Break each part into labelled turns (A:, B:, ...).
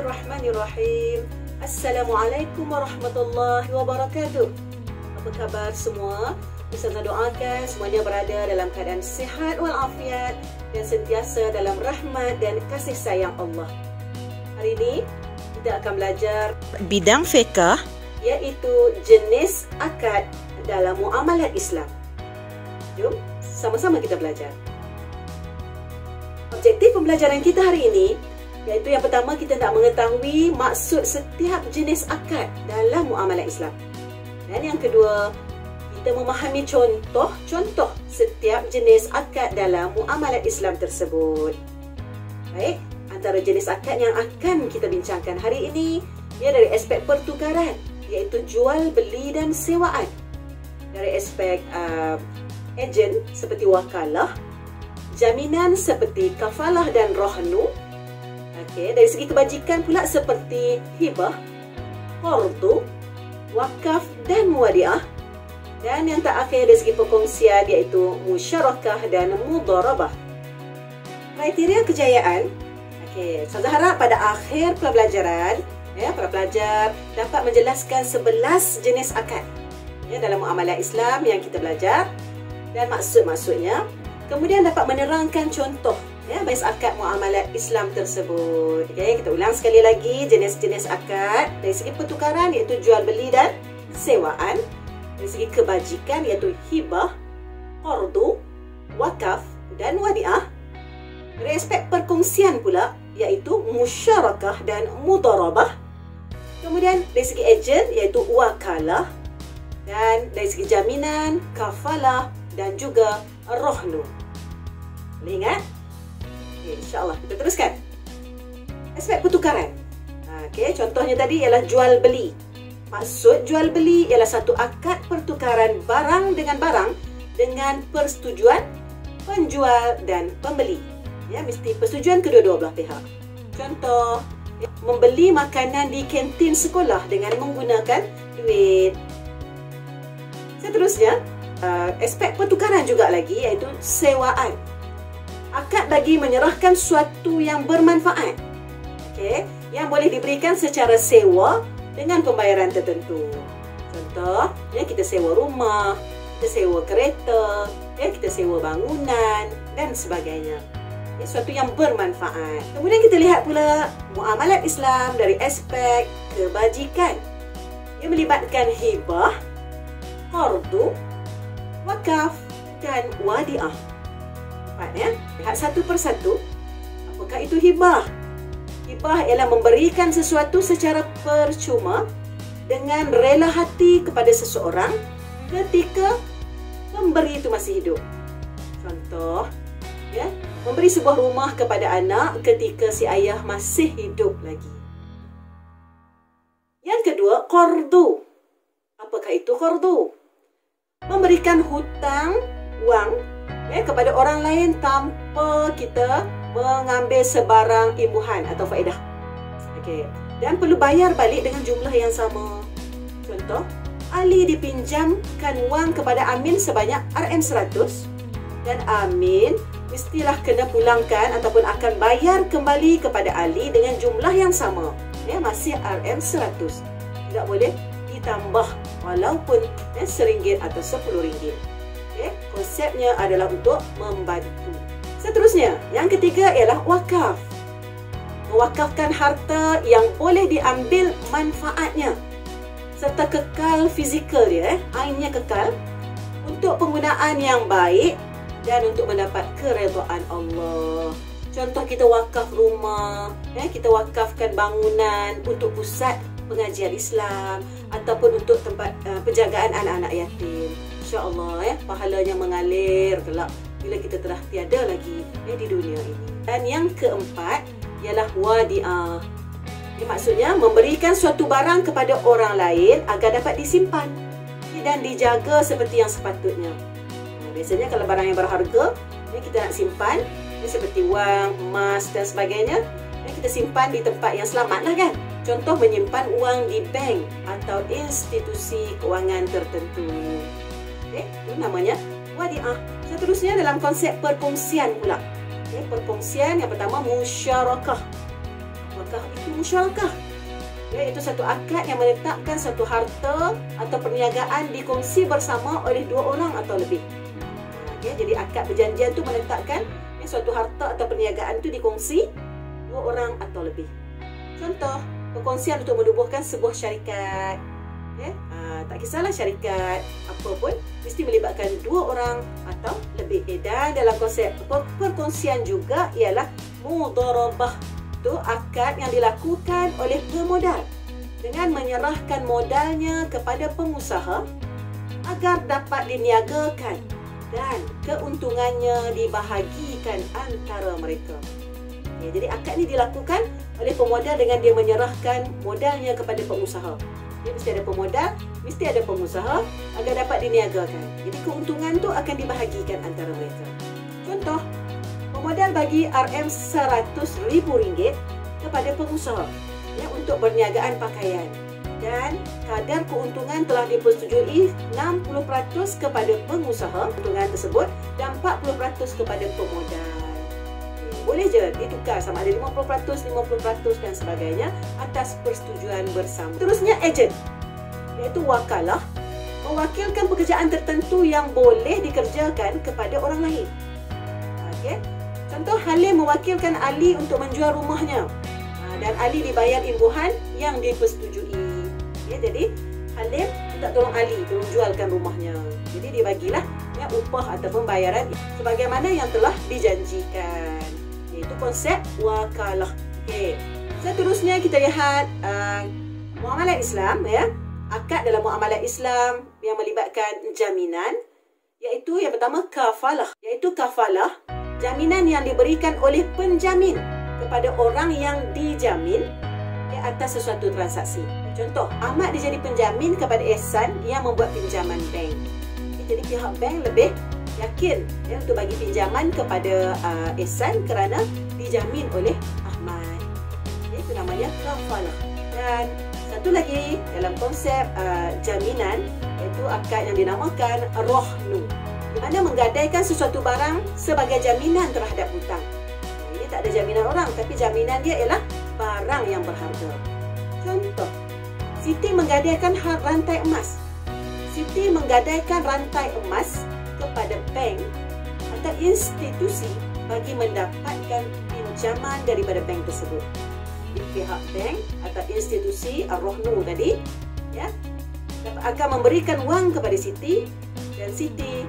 A: Bismillahirrahmanirrahim. Assalamualaikum warahmatullahi wabarakatuh. Apa khabar semua? Ustazah doakan semuanya berada dalam keadaan sihat walafiat dan sentiasa dalam rahmat dan kasih sayang Allah. Hari ini kita akan belajar bidang fiqh, iaitu jenis akad dalam muamalat Islam. Jom sama-sama kita belajar. Objektif pembelajaran kita hari ini iaitu yang pertama, kita nak mengetahui maksud setiap jenis akad dalam muamalat Islam. Dan yang kedua, kita memahami contoh-contoh setiap jenis akad dalam muamalat Islam tersebut. Baik, antara jenis akad yang akan kita bincangkan hari ini ia dari aspek pertukaran, iaitu jual, beli dan sewaan. Dari aspek ejen seperti wakalah, jaminan seperti kafalah dan rohnu. Dari segi kebajikan pula seperti hibah, qardu, wakaf dan muwadiah. Dan yang terakhir dari segi perkongsian iaitu musyarakah dan mudharabah. Kriteria kejayaan. Saya harap pada akhir pembelajaran para pelajar dapat menjelaskan 11 jenis akad dalam muamalat Islam yang kita belajar dan maksud-maksudnya. Kemudian dapat menerangkan contoh bais akad muamalat Islam tersebut. Kita ulang sekali lagi jenis-jenis akad. Dari segi pertukaran iaitu jual beli dan sewaan. Dari segi kebajikan iaitu hibah, qardu, wakaf dan wadiah. Dari aspek perkongsian pula iaitu musyarakah dan mudharabah. Kemudian dari segi ejen iaitu wakalah. Dan dari segi jaminan, kafalah dan juga rohnu. Boleh ingat? InsyaAllah kita teruskan. Aspek pertukaran. Contohnya tadi ialah jual beli. Maksud jual beli ialah satu akad pertukaran barang dengan persetujuan penjual dan pembeli. Mesti persetujuan kedua-dua belah pihak. Contoh, membeli makanan di kantin sekolah dengan menggunakan duit. Seterusnya, aspek pertukaran juga lagi iaitu sewaan. Akad bagi menyerahkan sesuatu yang bermanfaat, yang boleh diberikan secara sewa dengan pembayaran tertentu. Contoh, kita sewa rumah, kita sewa kereta, kita sewa bangunan dan sebagainya. Sesuatu yang bermanfaat. Kemudian kita lihat pula muamalat Islam dari aspek kebajikan. Ia melibatkan hibah, qardu, wakaf dan wadiah. Lihat satu persatu. Apakah itu hibah? Hibah ialah memberikan sesuatu secara percuma dengan rela hati kepada seseorang ketika pemberi itu masih hidup. Contoh, memberi sebuah rumah kepada anak ketika si ayah masih hidup lagi. Yang kedua, qardu. Apakah itu qardu? Memberikan hutang wang kepada orang lain tanpa kita mengambil sebarang imbuhan atau faedah. Dan perlu bayar balik dengan jumlah yang sama. Contoh, Ali dipinjamkan wang kepada Amin sebanyak RM100 dan Amin mestilah kena pulangkan ataupun akan bayar kembali kepada Ali dengan jumlah yang sama, masih RM100. Tidak boleh ditambah walaupun RM1 atau RM10. Konsepnya adalah untuk membantu. Seterusnya, yang ketiga ialah wakaf. Mewakafkan harta yang boleh diambil manfaatnya serta kekal fizikal dia, ainnya kekal, untuk penggunaan yang baik dan untuk mendapat keredaan Allah. Contoh, kita wakaf rumah, kita wakafkan bangunan untuk pusat pengajian Islam ataupun untuk tempat penjagaan anak-anak yatim. InsyaAllah pahalanya mengalir kelak bila kita telah tiada lagi di dunia ini. Dan yang keempat ialah wadiah. Maksudnya memberikan suatu barang kepada orang lain agar dapat disimpan dan dijaga seperti yang sepatutnya. Biasanya kalau barang yang berharga kita nak simpan, seperti wang, emas dan sebagainya, kita simpan di tempat yang selamat lah kan. Contoh, menyimpan wang di bank atau institusi kewangan tertentu. Itu namanya wadiah. Seterusnya dalam konsep perkongsian pula. Perkongsian yang pertama musyarakah. Apakah itu musyarakah? Iaitu satu akad yang menetapkan satu harta atau perniagaan dikongsi bersama oleh dua orang atau lebih. Jadi akad perjanjian tu menetapkan suatu harta atau perniagaan tu dikongsi dua orang atau lebih. Contoh, perkongsian untuk menubuhkan sebuah syarikat. Tak kisahlah syarikat apa pun, mesti melibatkan dua orang atau lebih. Dan dalam konsep perkongsian juga ialah mudharabah. Itu akad yang dilakukan oleh pemodal dengan menyerahkan modalnya kepada pengusaha agar dapat diniagakan dan keuntungannya dibahagikan antara mereka. Jadi akad ni dilakukan oleh pemodal dengan dia menyerahkan modalnya kepada pengusaha. Dia mesti ada pemodal, mesti ada pengusaha agar dapat diniagakan. Jadi keuntungan tu akan dibahagikan antara mereka. Contoh, pemodal bagi RM100,000 kepada pengusaha untuk perniagaan pakaian dan kadar keuntungan telah dipersetujui 60% kepada pengusaha keuntungan tersebut dan 40% kepada pemodal. Boleh je ditukar sama ada 50%, 50% dan sebagainya atas persetujuan bersama. Terusnya ejen, iaitu wakalah, mewakilkan pekerjaan tertentu yang boleh dikerjakan kepada orang lain. Contoh, Halim mewakilkan Ali untuk menjual rumahnya dan Ali dibayar imbuhan yang dipersetujui. Jadi Halim tak tolong Ali tolong jualkan rumahnya. Jadi dibagilah upah atau pembayaran sebagaimana yang telah dijanjikan. Itu konsep wakalah. Seterusnya kita lihat muamalat Islam, akad dalam muamalat Islam yang melibatkan jaminan, iaitu yang pertama kafalah, iaitu kafalah jaminan yang diberikan oleh penjamin kepada orang yang dijamin atas sesuatu transaksi. Contoh, Ahmad dia jadi penjamin kepada Ehsan yang membuat pinjaman bank. Jadi pihak bank lebih yakin untuk bagi pinjaman kepada Ehsan kerana dijamin oleh Ahmad. Itu namanya kafalah. Dan satu lagi dalam konsep jaminan, iaitu akad yang dinamakan rohnu, di mana menggadaikan sesuatu barang sebagai jaminan terhadap hutang. Ini tak ada jaminan orang, tapi jaminan dia ialah barang yang berharga. Contoh, Siti menggadaikan rantai emas. Siti menggadaikan rantai emas kepada bank atau institusi bagi mendapatkan pinjaman daripada bank tersebut. Di pihak bank atau institusi ar-rohnu tadi akan memberikan wang kepada Siti dan Siti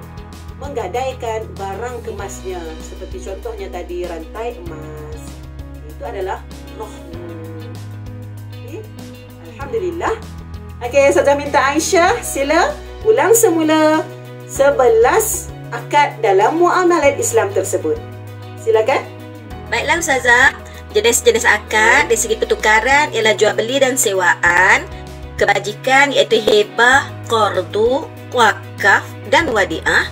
A: menggadaikan barang kemasnya seperti contohnya tadi rantai emas. Itu adalah rohnu. Alhamdulillah. Saya minta Aisyah sila ulang semula 11 akad dalam muamalat Islam tersebut. Silakan.
B: Baiklah Ustazah, jenis-jenis akad dari segi pertukaran ialah jual beli dan sewaan, kebajikan iaitu hibah, qardu, wakaf dan wadiah.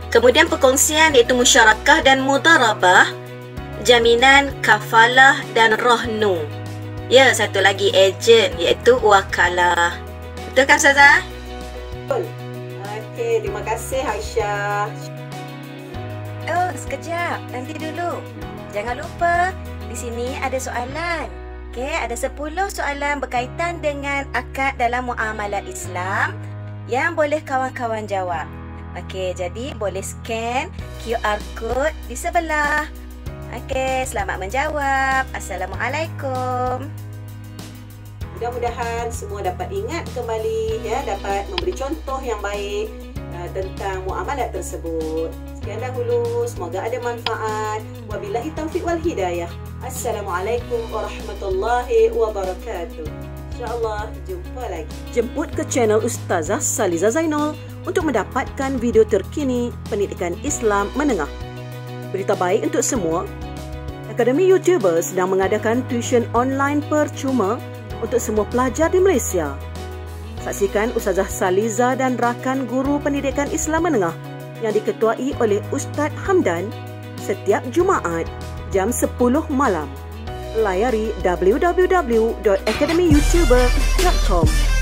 B: Kemudian perkongsian iaitu musyarakah dan mudharabah, jaminan, kafalah dan rohnu. Ya, satu lagi ejen iaitu wakalah. Betul kan Ustazah?
A: Betul. Terima kasih Aisyah.
B: Oh, sekejap. Nanti dulu. Jangan lupa, di sini ada soalan. Ada 10 soalan berkaitan dengan akad dalam muamalat Islam yang boleh kawan-kawan jawab. Jadi boleh scan QR code di sebelah. Selamat menjawab. Assalamualaikum.
A: Mudah-mudahan semua dapat ingat kembali, dapat memberi contoh yang baik tentang muamalat tersebut. Sekian dahulu, semoga ada manfaat. Wabillahi taufiq wal hidayah. Assalamualaikum warahmatullahi wabarakatuh. InsyaAllah jumpa lagi. Jemput ke channel Ustazah Saliza Zainal untuk mendapatkan video terkini pendidikan Islam menengah. Berita baik untuk semua. Akademi YouTuber sedang mengadakan tuition online percuma untuk semua pelajar di Malaysia. Saksikan Ustazah Saliza dan rakan guru pendidikan Islam menengah yang diketuai oleh Ustaz Hamdan setiap Jumaat jam 10 malam. Layari www.academyyoutuber.com.